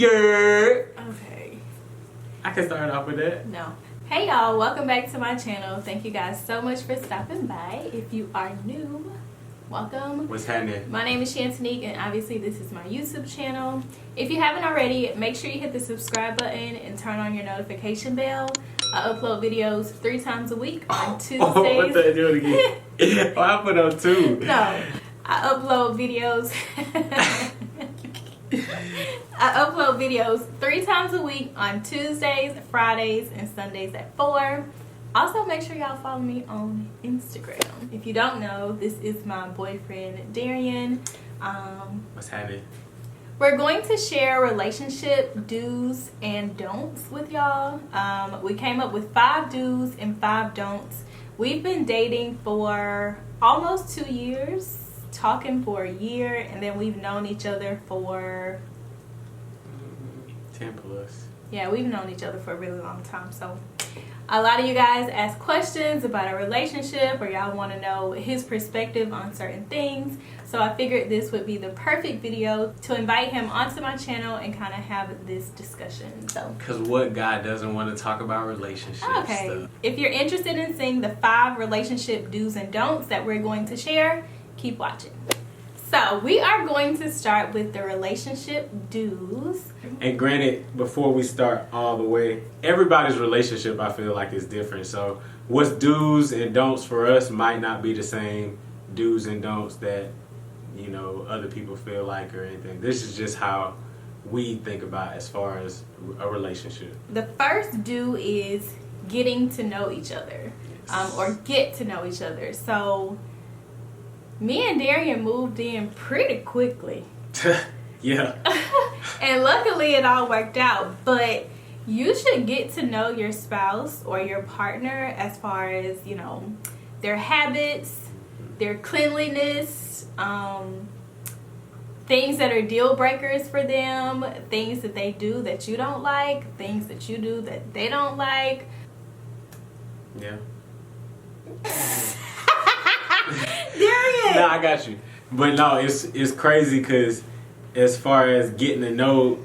Yeah. Okay. I can start off with that. No. Hey y'all, welcome back to my channel. Thank you guys so much for stopping by. If you are new, welcome. What's happening? My name is Chantenique, and obviously this is my YouTube channel. If you haven't already, make sure you hit the subscribe button and turn on your notification bell. I upload videos 3 times a week on Tuesdays. Oh, what the do it again? Oh, I put on 2. No, I upload videos. I upload videos 3 times a week on Tuesdays, Fridays, and Sundays at 4. Also, make sure y'all follow me on Instagram. If you don't know, this is my boyfriend, Darreion. What's happening? We're going to share relationship do's and don'ts with y'all. We came up with 5 do's and 5 don'ts. We've been dating for almost 2 years, talking for a year, and then we've known each other for 10 plus. Yeah, we've known each other for a really long time. So a lot of you guys ask questions about our relationship, or y'all want to know his perspective on certain things. So I figured this would be the perfect video to invite him onto my channel and kind of have this discussion. So, because what guy doesn't want to talk about relationships? okay, stuff? If you're interested in seeing the 5 relationship do's and don'ts that we're going to share, keep watching. So we are going to start with the relationship do's. And granted, before we start all the way, everybody's relationship I feel like is different. So what's do's and don'ts for us might not be the same do's and don'ts that, you know, other people feel like or anything. This is just how we think about as far as a relationship. The first do is getting to know each other, or get to know each other. So me and Darreion moved in pretty quickly. Yeah. And luckily it all worked out. But you should get to know your spouse or your partner as far as, you know, their habits, their cleanliness, things that are deal breakers for them, things that they do that you don't like, things that you do that they don't like. Yeah. Darreion! No, I got you. But no, it's crazy because as far as getting to know,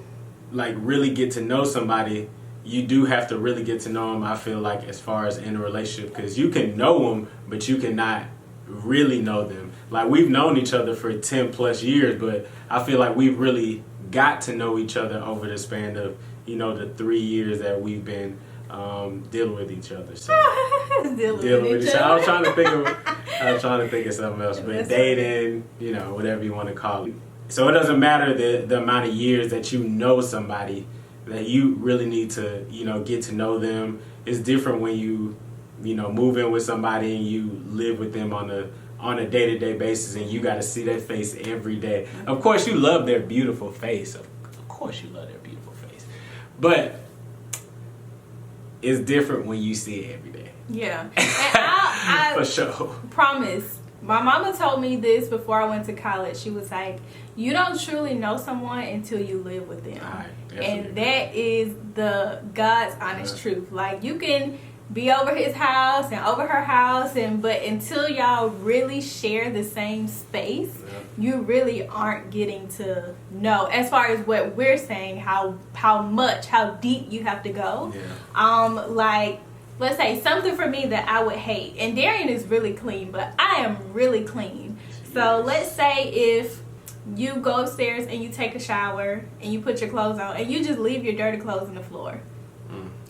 like really get to know somebody, you do have to really get to know them, I feel like, as far as in a relationship, because you can know them, but you cannot really know them. Like, we've known each other for 10 plus years, but I feel like we've really got to know each other over the span of, you know, the 3 years that we've been dealing with each other. So dealing with each other. I was trying to think of something else, but dating, you know, whatever you want to call it. So it doesn't matter the amount of years that you know somebody, that you really need to, you know, get to know them. It's different when you know, move in with somebody and you live with them on a day-to-day basis, and you got to see their face every day. Of course, you love their beautiful face. Of course, you love their beautiful face, but it's different when you see it every day. Yeah. And I for sure. Promise. My mama told me this before I went to college. She was like, you don't truly know someone until you live with them. And that is the God's honest truth. Like, you can be over his house and over her house, but until y'all really share the same space, you really aren't getting to know, as far as what we're saying, how deep you have to go. Like, let's say something for me that I would hate, and Darreion is really clean, but I am really clean. So let's say if you go upstairs and you take a shower and you put your clothes on and you just leave your dirty clothes on the floor.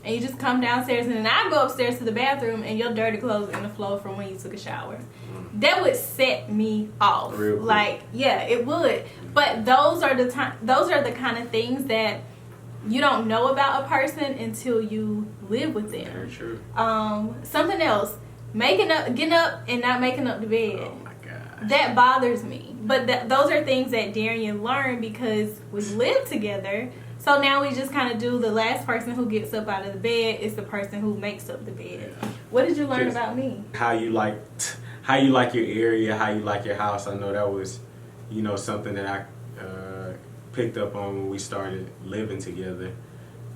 And you just come downstairs, and then I go upstairs to the bathroom and your dirty clothes in the floor from when you took a shower. That would set me off. Like, yeah, it would. But those are the kind of things that you don't know about a person until you live with them. Very true. Something else, getting up and not making up the bed. Oh my gosh. That bothers me. But those are things that Darreion learned because we live together. So now we just kind of do, the last person who gets up out of the bed is the person who makes up the bed. Yeah. What did you learn about me? How you like your area, how you like your house. I know that was, you know, something that I picked up on when we started living together.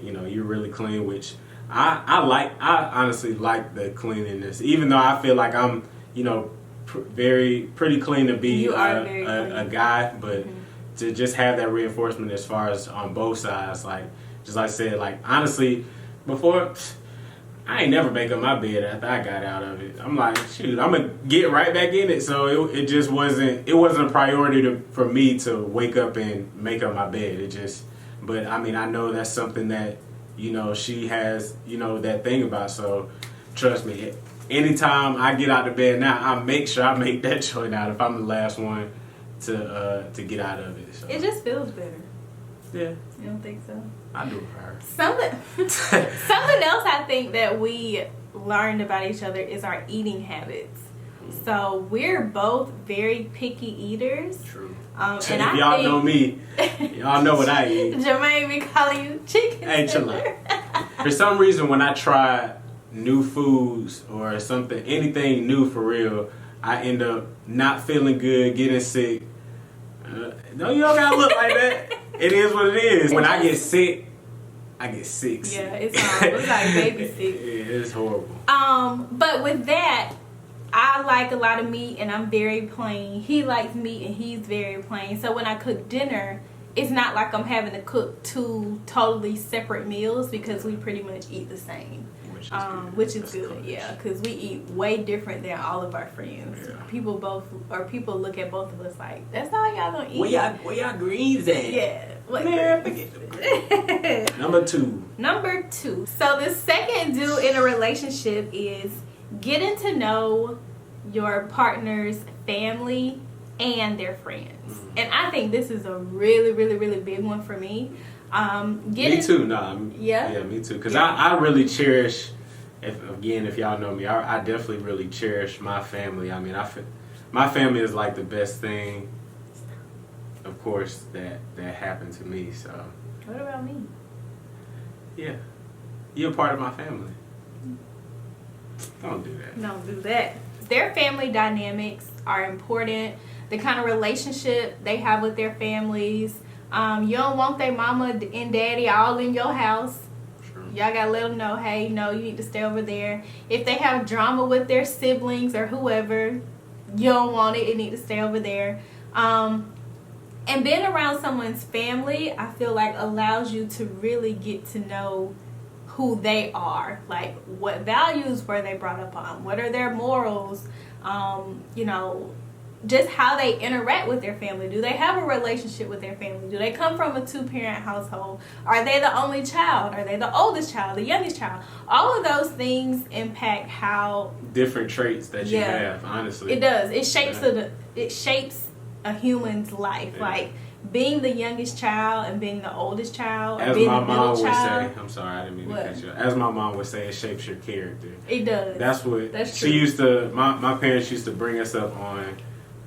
You know, you're really clean, which I honestly like the cleanliness, even though I feel like I'm, you know, pretty clean to be a guy, but to just have that reinforcement as far as on both sides. Like, just like I said, like, honestly, before, I ain't never make up my bed after I got out of it. I'm like, shoot, I'm going to get right back in it. So it just wasn't a priority for me to wake up and make up my bed. But I mean, I know that's something that, you know, she has, you know, that thing about. So trust me, anytime I get out of bed now, I make sure I make that choice out if I'm the last one to get out of it. So. It just feels better. Yeah. You don't think so? I do it for her. Something else I think that we learned about each other is our eating habits. So we're both very picky eaters. True. And if y'all know me, y'all know what I eat. Jermaine be calling you chicken. Hey, chill out. For some reason, when I try new foods or something, anything new for real, I end up not feeling good, getting sick. No, you don't gotta look like that. It is what it is. When I get sick, I get sick. Yeah, it's like baby sick. Yeah, it's horrible. But with that, I like a lot of meat and I'm very plain. He likes meat and he's very plain. So when I cook dinner, it's not like I'm having to cook two totally separate meals because we pretty much eat the same. Which is good, yeah, because we eat way different than all of our friends. Yeah. People look at both of us like, that's all y'all gonna eat. Where y'all greens at? Yeah. Man, forget the Number two. So the second do in a relationship is getting to know your partner's family and their friends. Mm-hmm. And I think this is a really, really, really big one for me. Me too. Yeah, me too. Because I really cherish, if y'all know me, I definitely really cherish my family. I mean, my family is like the best thing, of course, that happened to me. So. What about me? Yeah, you're part of my family. Don't do that. Don't do that. Their family dynamics are important. The kind of relationship they have with their families. You don't want their mama and daddy all in your house. Sure. Y'all gotta let them know, hey, no, you need to stay over there. If they have drama with their siblings or whoever, you don't want it. It need to stay over there. And being around someone's family, I feel like allows you to really get to know who they are. Like, what values were they brought up on? What are their morals? You know, just how they interact with their family. Do they have a relationship with their family? Do they come from a two-parent household? Are they the only child? Are they the oldest child, the youngest child? All of those things impact how different traits that you have, honestly. It does. It shapes a human's life. Yeah. Like being the youngest child and being the oldest child, as being my the mom middle would child. say, I'm sorry, I didn't mean to cut you off. As my mom would say, it shapes your character. It does. That's what That's she true. used to. My parents used to bring us up on,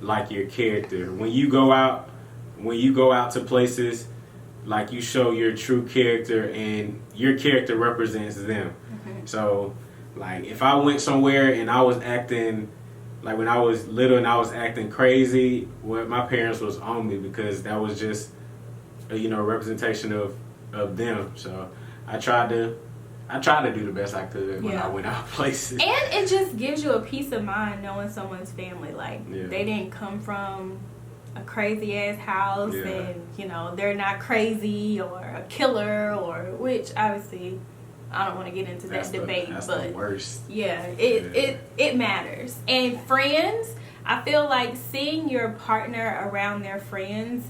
like, your character. When you go out to places, like, you show your true character, and your character represents them. Mm-hmm. So, like, if I went somewhere and I was acting. Like when I was little and I was acting crazy, well, my parents was on me because that was just, a representation of them. So I tried to do the best I could when I went out places. And it just gives you a peace of mind knowing someone's family. Like they didn't come from a crazy ass house, and they're not crazy or a killer, or which obviously. I don't want to get into that debate, that's but the worst. Yeah, it matters. And friends, I feel like seeing your partner around their friends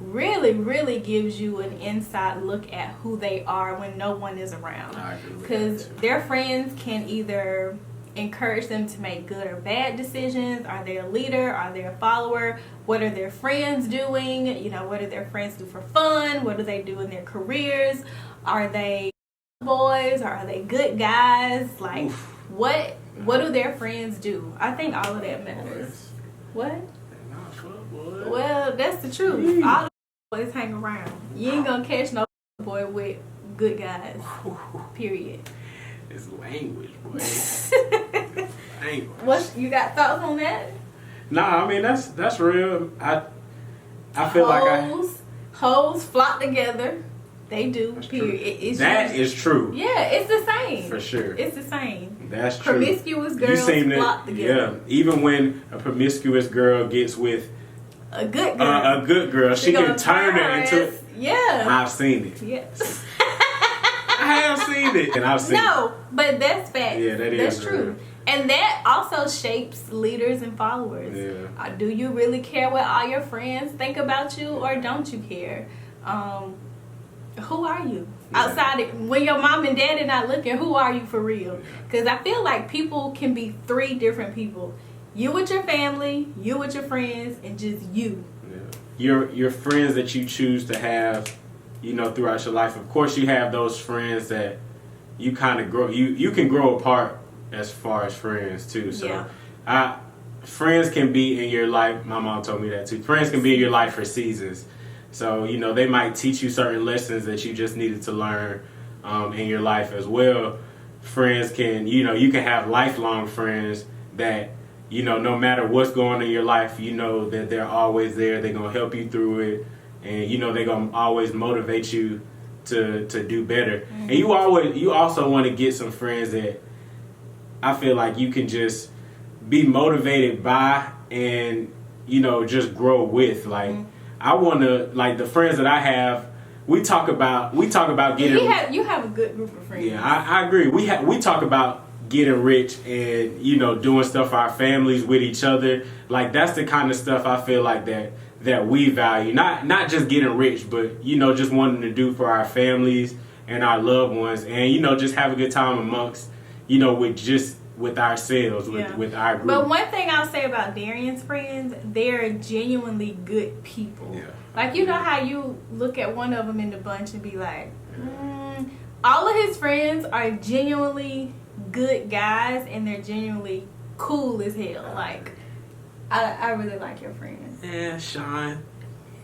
really, really gives you an inside look at who they are when no one is around. I agree with that because too. Their friends can either encourage them to make good or bad decisions. Are they a leader? Are they a follower? What are their friends doing? What do their friends do for fun? What do they do in their careers? Are they boys, or are they good guys? Like, oof. What do their friends do? I think all of that matters. What? Well, that's the truth. All the boys hang around. You ain't gonna catch no boy with good guys. Period. It's language, boy. Language. What, you got thoughts on that? Nah, I mean that's real. I feel hoes flock together. They do. That's period. That is true. Yeah, it's the same. For sure. It's the same. That's true. Promiscuous girls flock together. Yeah, even when a promiscuous girl gets with a good girl. A good girl. She can turn it into. Yeah. I've seen it. Yes. I have seen it. And I've seen it. No, but that's fact. Yeah, that's true. And that also shapes leaders and followers. Yeah. Do you really care what all your friends think about you, or don't you care? Who are you? Yeah. Outside when your mom and dad are not looking, who are you for real? Because I feel like people can be 3 different people. You with your family, you with your friends, and just you. Yeah. Your friends that you choose to have, you know, throughout your life. Of course, you have those friends that you kind of grow. You can grow apart as far as friends too. So, friends can be in your life. My mom told me that too. Friends can be in your life for seasons. So, you know, they might teach you certain lessons that you just needed to learn in your life as well. Friends can, you know, you can have lifelong friends that, you know, no matter what's going on in your life, you know that they're always there. They're going to help you through it. And, you know, they're going to always motivate you to do better. Mm-hmm. And you also want to get some friends that I feel like you can just be motivated by and, you know, just grow with. Like, I want to, like, the friends that I have, we talk about getting. You have a good group of friends. Yeah, I agree. We talk about getting rich and, you know, doing stuff for our families with each other. Like, that's the kind of stuff I feel like that we value. Not just getting rich, but, you know, just wanting to do for our families and our loved ones, and, you know, just have a good time amongst, you know, with ourselves, with our group. But one thing I'll say about Darreian's friends, they're genuinely good people. Yeah. Like, you know how you look at one of them in the bunch and be like, all of his friends are genuinely good guys, and they're genuinely cool as hell. Like, I really like your friends. Yeah, Sean.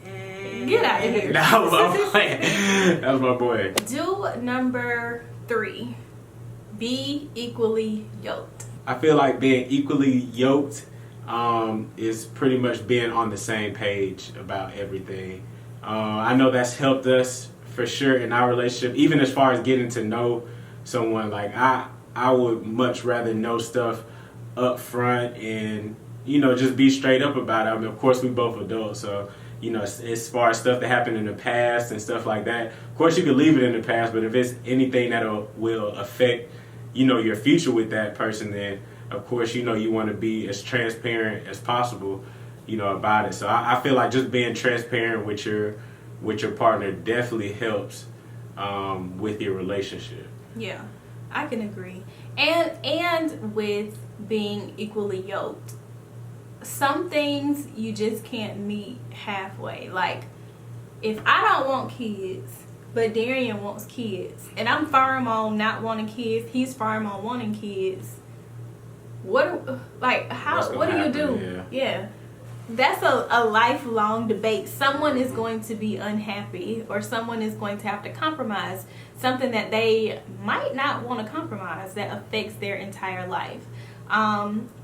Get out of here. That was my boy. Do number 3. Be equally yoked. I feel like being equally yoked is pretty much being on the same page about everything. I know that's helped us for sure in our relationship, even as far as getting to know someone. Like, I would much rather know stuff up front and, you know, just be straight up about it. I mean, of course, we both adults, so, you know, as far as stuff that happened in the past and stuff like that, of course, you can leave it in the past, but if it's anything that will affect, you know, your future with that person, then, of course, you know, you want to be as transparent as possible, you know, about it. So I feel like just being transparent with your partner definitely helps with your relationship. Yeah, I can agree. And with being equally yoked, some things you just can't meet halfway. Like, if I don't want kids, but Darreian wants kids, and I'm firm on not wanting kids, he's firm on wanting kids, what do you do? Yeah. That's a lifelong debate. Someone is going to be unhappy, or someone is going to have to compromise something that they might not want to compromise that affects their entire life.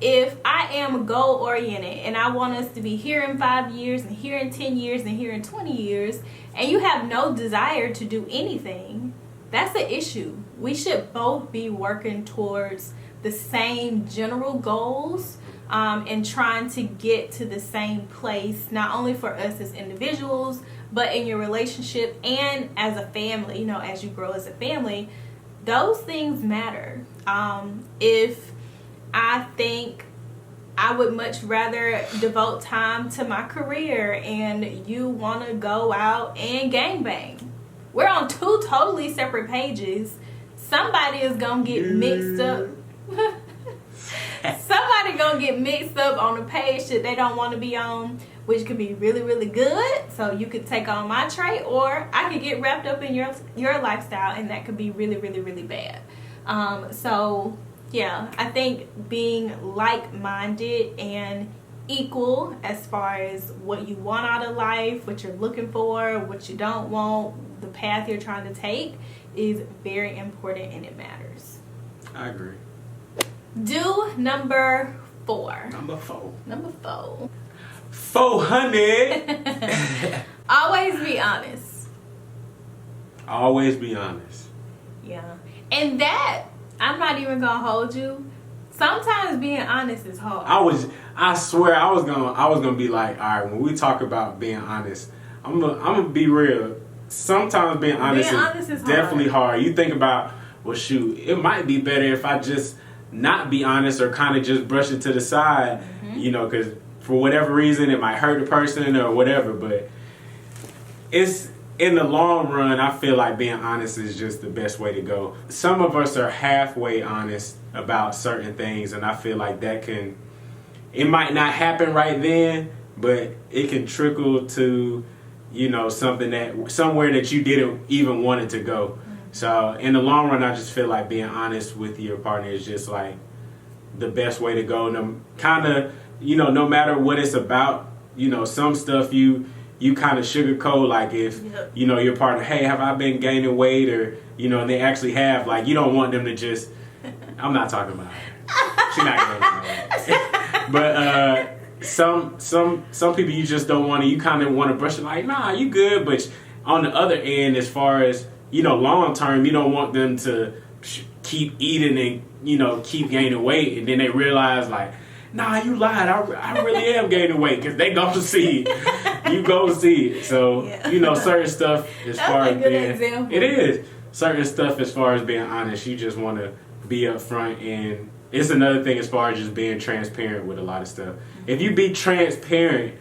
If I am goal oriented and I want us to be here in 5 years and here in 10 years and here in 20 years, and you have no desire to do anything, that's the issue. We should both be working towards the same general goals, and trying to get to the same place, not only for us as individuals, but in your relationship and as a family. You know, as you grow as a family, those things matter. If I think I would much rather devote time to my career and you want to go out and gangbang, we're on 2 totally separate pages. Somebody is going to get mixed up. Somebody going to get mixed up on a page that they don't want to be on, which could be really, really good. So you could take on my trait, or I could get wrapped up in your lifestyle, and that could be really, really, really bad. So yeah, I think being like-minded and equal as far as what you want out of life, what you're looking for, what you don't want, the path you're trying to take is very important, and it matters. I agree. Do number 4. Number 4. 400. Always be honest. Always be honest. Yeah. And that, I'm not even gonna hold you. sometimes being honest is hard. I swear I was gonna be like, all right, when we talk about being honest, I'm gonna be real. Sometimes being honest is definitely hard. You think about, well, shoot, it might be better if I just not be honest or kind of just brush it to the side, you know, because for whatever reason it might hurt the person or whatever. But it's in the long run, I feel like being honest is just the best way to go. Some of us are halfway honest about certain things, and I feel like it might not happen right then, but it can trickle to, you know, somewhere that you didn't even want it to go. So in the long run, I just feel like being honest with your partner is just like the best way to go. And kind of, you know, no matter what it's about, you know, some stuff you kind of sugarcoat, like if, you know, your partner, hey, have I been gaining weight? Or, you know, and they actually have, like, you don't want them to just, I'm not talking about her. She's not gaining weight. But some people you just don't want to, you kind of want to brush it like, nah, you good. But on the other end, as far as, you know, long term, you don't want them to keep eating and, you know, keep gaining weight. And then they realize, like, nah, you lied. I really am gaining weight, because they go to see it. You go see it. So, you know, certain stuff as far as being... Example. It is. Certain stuff as far as being honest, you just want to be upfront. And it's another thing as far as just being transparent with a lot of stuff. If you be transparent,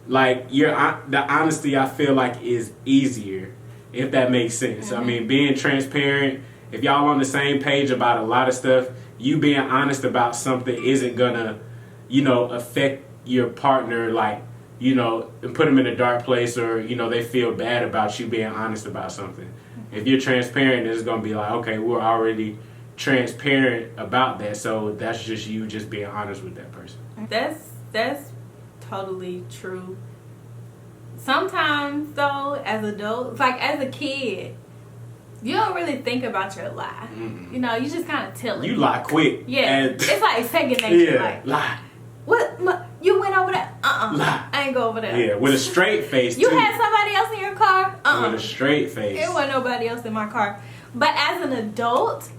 like, the honesty, I feel like, is easier, if that makes sense. I mean, being transparent, if y'all on the same page about a lot of stuff, you being honest about something isn't gonna, you know, affect your partner, like, you know, and put them in a dark place, or, you know, they feel bad about you being honest about something. If you're transparent, it's gonna be like, okay, we're already transparent about that, so that's just you just being honest with that person. That's totally true. Sometimes, though, as adults, like as a kid, you don't really think about your lie. You know, you just kind of tell it. You lie quick. Yeah. It's like second nature. Yeah, like, lie. What? You went over there? Lie. I ain't go over there. Yeah, with a straight face, You had somebody else in your car? With a straight face. There wasn't nobody else in my car. But as an adult,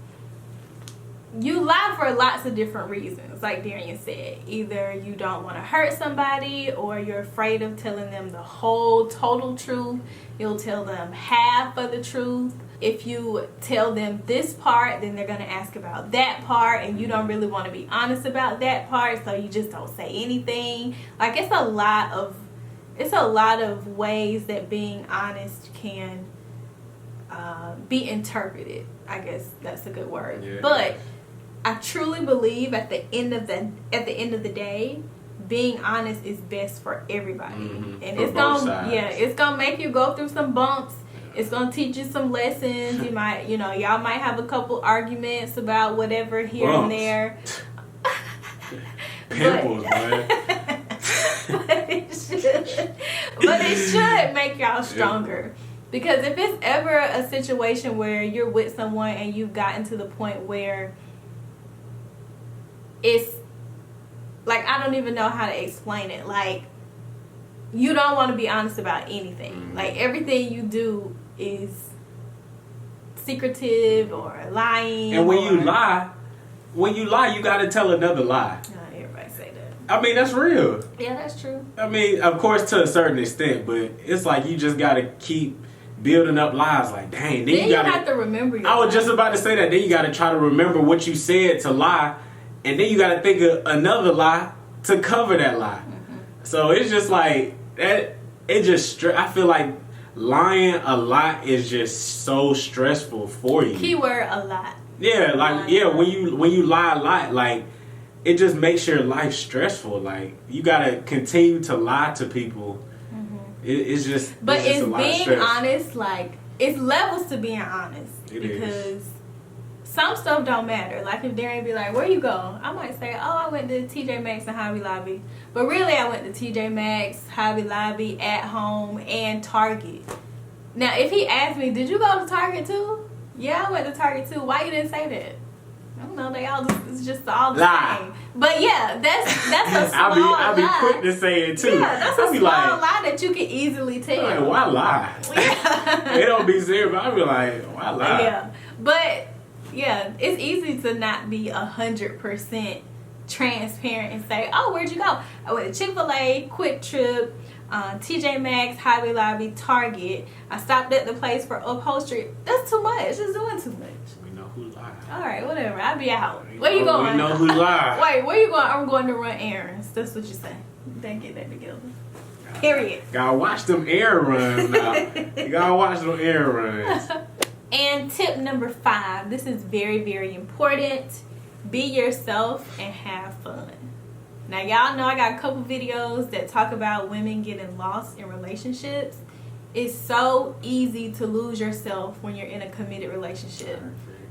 you lie for lots of different reasons, like Darreion said. Either you don't want to hurt somebody, or you're afraid of telling them the whole total truth. You'll tell them half of the truth. If you tell them this part, then they're going to ask about that part, and you don't really want to be honest about that part, so you just don't say anything. Like, it's a lot of ways that being honest can be interpreted. I guess that's a good word. Yeah. But I truly believe at the end of the day, being honest is best for everybody. And it's gonna make you go through some bumps. It's gonna teach you some lessons. You might, y'all might have a couple arguments about whatever here and there. Pimples, man. But it should make y'all stronger. Because if it's ever a situation where you're with someone and you've gotten to the point where it's like, I don't even know how to explain it. Like, you don't want to be honest about anything. Like, everything you do is secretive or lying. And when you lie, you got to tell another lie. Everybody say that. I mean, that's real. Yeah, that's true. I mean, of course, to a certain extent, but it's like you just got to keep building up lies. Like, dang, then you have to remember your I was just about to say that. Then you got to try to remember what you said to lie, and then you got to think of another lie to cover that lie. So it's just like that. I feel like lying a lot is just so stressful for you. Keyword a lot. Yeah, like when you lie a lot, like it just makes your life stressful. Like you gotta continue to lie to people. It's just but it's a lot being of stress. Honest, like it's levels to being honest. Because some stuff don't matter. Like if Darreion be like, "Where you go?" I might say, "Oh, I went to TJ Maxx and Hobby Lobby," but really I went to TJ Maxx, Hobby Lobby, At Home, and Target. Now, if he asked me, "Did you go to Target too?" Yeah, I went to Target too. Why you didn't say that? I don't know. It's just all the same. But yeah, that's a small lie. I'll be quick to say it too. Yeah, that's a small lie that you can easily tell. Like, why lie? It don't be serious, but I'll be like, why lie? Yeah, but yeah, it's easy to not be 100% transparent and say, oh, where'd you go? I went to Chick-fil-A, Quick Trip, TJ Maxx, Hobby Lobby, Target. I stopped at the place for upholstery. That's too much. It's doing too much. We know who lied. All right, whatever. I'll be out. Where you going? We know who lied. Wait, where you going? I'm going to run errands. That's what you say. Then get that together. Period. Gotta watch them errand runs now. You gotta watch them errand runs. And tip number 5. This is very, very important. Be yourself and have fun. Now, y'all know I got a couple videos that talk about women getting lost in relationships. It's so easy to lose yourself when you're in a committed relationship.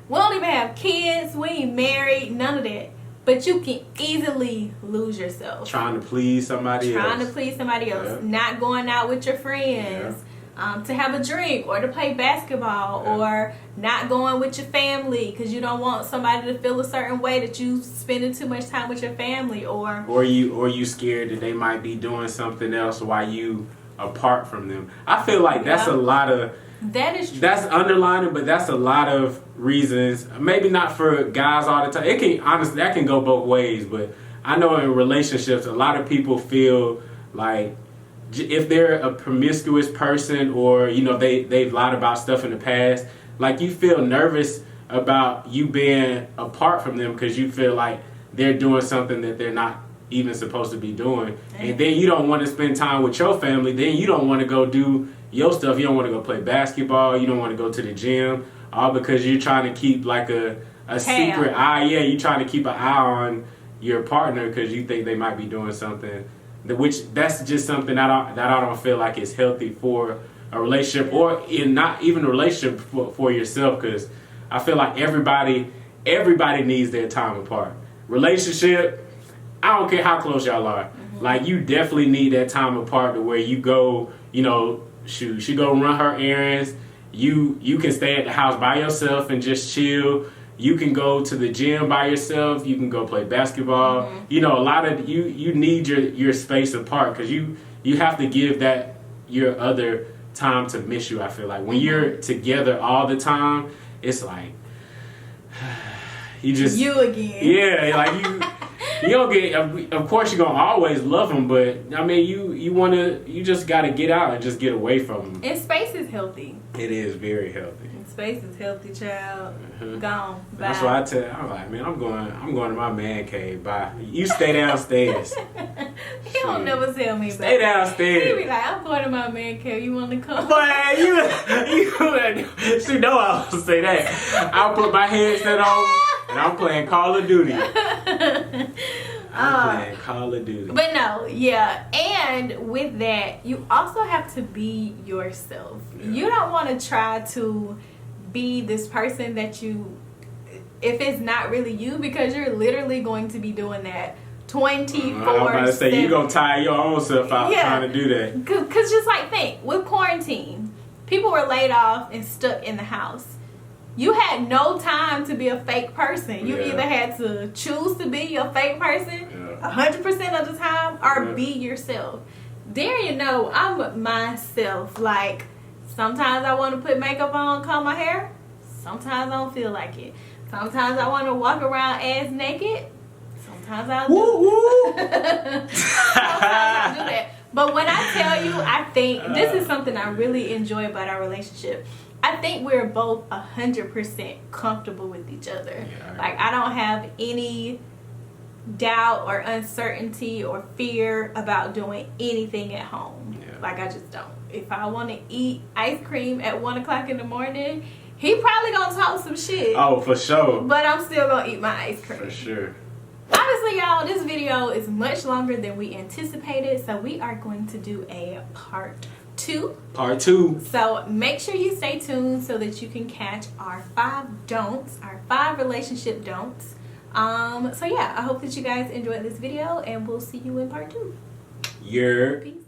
We don't even have kids. We ain't married. None of that. But you can easily lose yourself. Trying to please somebody else. Yeah. Not going out with your friends. Yeah. To have a drink or to play basketball. Yeah. Or not going with your family because you don't want somebody to feel a certain way that you spending too much time with your family. Or you scared that they might be doing something else while you apart from them. I feel like that's a lot of... That is true. That's underlining, but that's a lot of reasons. Maybe not for guys all the time. It can, honestly, that can go both ways. But I know in relationships, a lot of people feel like if they're a promiscuous person or, you know, they've lied about stuff in the past, like you feel nervous about you being apart from them because you feel like they're doing something that they're not even supposed to be doing. And then you don't want to spend time with your family. Then you don't want to go do your stuff. You don't want to go play basketball. You don't want to go to the gym. All because you're trying to keep like a secret eye. Yeah, you're trying to keep an eye on your partner because you think they might be doing something. Which that's just something that I don't feel like is healthy for a relationship or in not even a relationship for yourself, because I feel like everybody needs their time apart. Relationship, I don't care how close y'all are. Mm-hmm. Like you definitely need that time apart to where you go, you know, she go run her errands. You can stay at the house by yourself and just chill. You can go to the gym by yourself. You can go play basketball. Mm-hmm. You know, a lot of you need your space apart because you have to give that your other time to miss you. I feel like when you're together all the time, it's like you again. Yeah, like you don't get. Of course, you're gonna always love them, but I mean, you just gotta get out and just get away from them. And space is healthy. It is very healthy. Space is healthy, child. Gone. Bye. That's why I'm like, man, I'm going to my man cave. Bye. You stay downstairs. He don't never tell me. Stay downstairs. He be like, I'm going to my man cave. You want to come? Boy, she know I will say that. I'll put my headset on and I'm playing Call of Duty. I'm playing Call of Duty. But no, yeah. And with that, you also have to be yourself. Yeah. You don't want to try to be this person that you, if it's not really you, because you're literally going to be doing that 24/7. I'm about to say, you're going to tire your own self out trying to do that. Because just like think, with quarantine, people were laid off and stuck in the house. You had no time to be a fake person. You either had to choose to be a fake person 100% of the time or be yourself. There you know, I'm myself. Like, sometimes I want to put makeup on, comb my hair. Sometimes I don't feel like it. Sometimes I want to walk around ass naked. Sometimes I'll do that. But when I tell you, I think this is something I really enjoy about our relationship. I think we're both 100% comfortable with each other. Yeah, like, I don't have any doubt or uncertainty or fear about doing anything at home. Yeah. Like, I just don't. If I want to eat ice cream at 1 o'clock in the morning, he probably gonna talk some shit. Oh, for sure. But I'm still gonna eat my ice cream. For sure. Honestly, y'all, this video is much longer than we anticipated, so we are going to do a part 2. Part 2. So make sure you stay tuned so that you can catch our 5 don'ts, our 5 relationship don'ts. So yeah, I hope that you guys enjoyed this video, and we'll see you in part 2. Yeah. Peace.